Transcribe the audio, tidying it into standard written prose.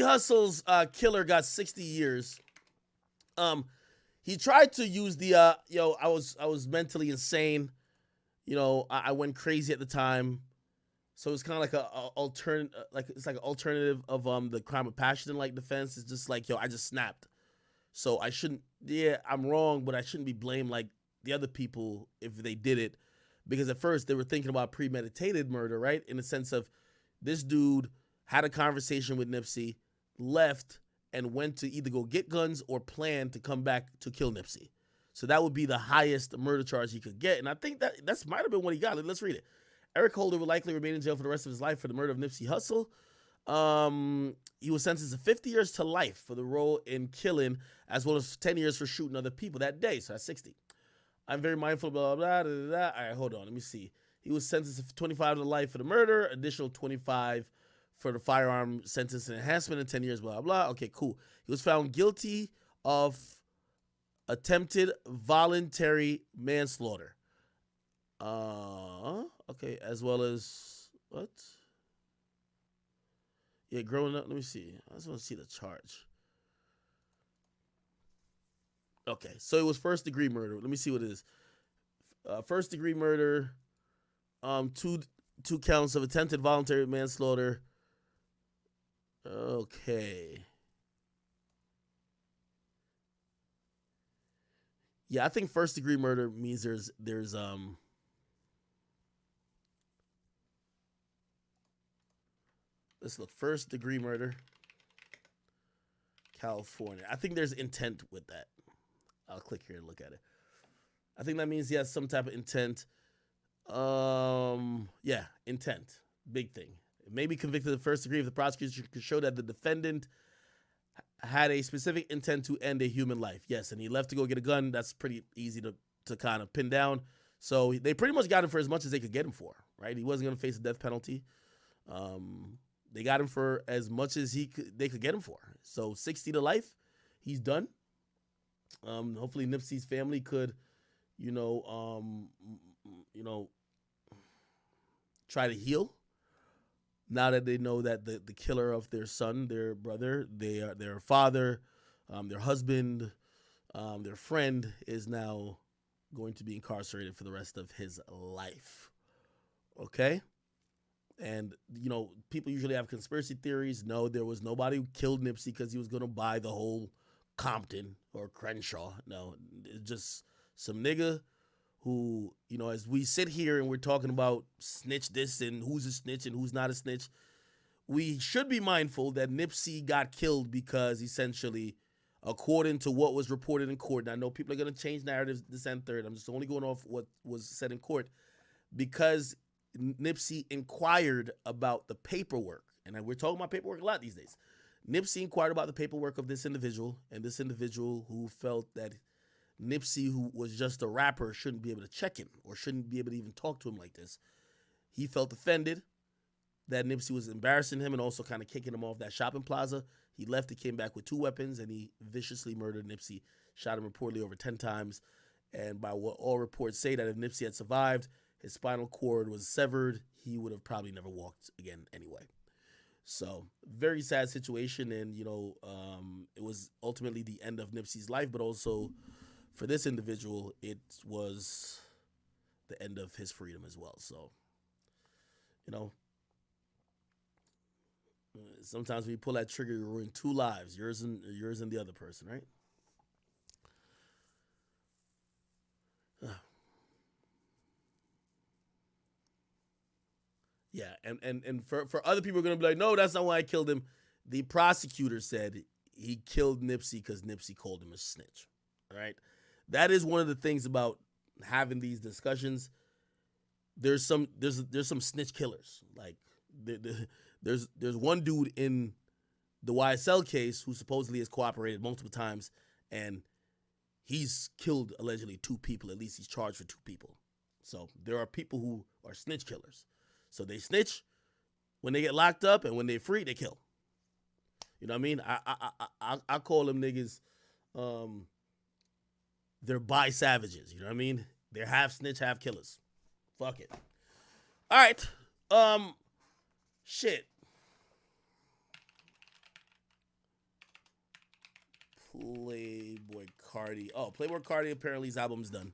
Hussle's killer got 60 years. He tried to use the I was mentally insane. I went crazy at the time. So it's kind of like it's like an alternative of the crime of passion like defense. It's just like, I just snapped. So I shouldn't. Yeah, I'm wrong, but I shouldn't be blamed like the other people if they did it, because at first they were thinking about premeditated murder, right? In the sense of this dude had a conversation with Nipsey, left, and went to either go get guns or plan to come back to kill Nipsey. So that would be the highest murder charge he could get, and I think that's might have been what he got. Let's read it. Eric Holder will likely remain in jail for the rest of his life for the murder of Nipsey Hussle. He was sentenced to 50 years to life for the role in killing, as well as 10 years for shooting other people that day. So that's 60. I'm very mindful, blah, blah, blah, blah, blah. All right, hold on. Let me see. He was sentenced to 25 to life for the murder, additional 25 for the firearm sentence and enhancement, and 10 years, blah, blah. Okay, cool. He was found guilty of attempted voluntary manslaughter. Okay, as well as what? Yeah, growing up. Let me see. I just want to see the charge. Okay, so it was first degree murder. Let me see what it is. First degree murder. Two counts of attempted voluntary manslaughter. Okay. Yeah, I think first degree murder means there's let's look. First degree murder, California. I think there's intent with that. I'll click here and look at it. I think that means he has some type of intent. Yeah, intent. Big thing. It may be convicted of first degree if the prosecution could show that the defendant had a specific intent to end a human life. Yes, and he left to go get a gun. That's pretty easy to kind of pin down. So they pretty much got him for as much as they could get him for, right? He wasn't going to face a death penalty. They got him for as much as they could get him for. So 60 to life, he's done. Hopefully Nipsey's family could, try to heal now that they know that the killer of their son, their brother, their father, their husband, their friend is now going to be incarcerated for the rest of his life. Okay? And, people usually have conspiracy theories. No, there was nobody who killed Nipsey because he was going to buy the whole Compton or Crenshaw. No, it's just some nigga who, as we sit here and we're talking about snitch this and who's a snitch and who's not a snitch, we should be mindful that Nipsey got killed because essentially, according to what was reported in court, and I know people are going to change narratives this and third. I'm just only going off what was said in court, because Nipsey inquired about the paperwork. And we're talking about paperwork a lot these days. Nipsey inquired about the paperwork of this individual, and this individual who felt that Nipsey, who was just a rapper, shouldn't be able to check him or shouldn't be able to even talk to him like this. He felt offended that Nipsey was embarrassing him and also kind of kicking him off that shopping plaza. He left, he came back with 2 weapons, and he viciously murdered Nipsey, shot him reportedly over 10 times. And by what all reports say, that if Nipsey had survived, his spinal cord was severed, he would have probably never walked again anyway. So, very sad situation, and, it was ultimately the end of Nipsey's life, but also, for this individual, it was the end of his freedom as well. So, sometimes when you pull that trigger, you ruin 2 lives, yours and the other person, right? Yeah, and for other people are gonna be like, no, that's not why I killed him. The prosecutor said he killed Nipsey because Nipsey called him a snitch. All right, that is one of the things about having these discussions. There's some snitch killers. Like there's one dude in the YSL case who supposedly has cooperated multiple times, and he's killed allegedly 2 people. At least he's charged for 2 people. So there are people who are snitch killers. So they snitch when they get locked up, and when they're free, they kill. You know what I mean? I call them niggas, they're bi savages. You know what I mean? They're half snitch, half killers. Fuck it. All right. Shit. Playboy Cardi. Oh, Playboy Cardi. Apparently, his album's done.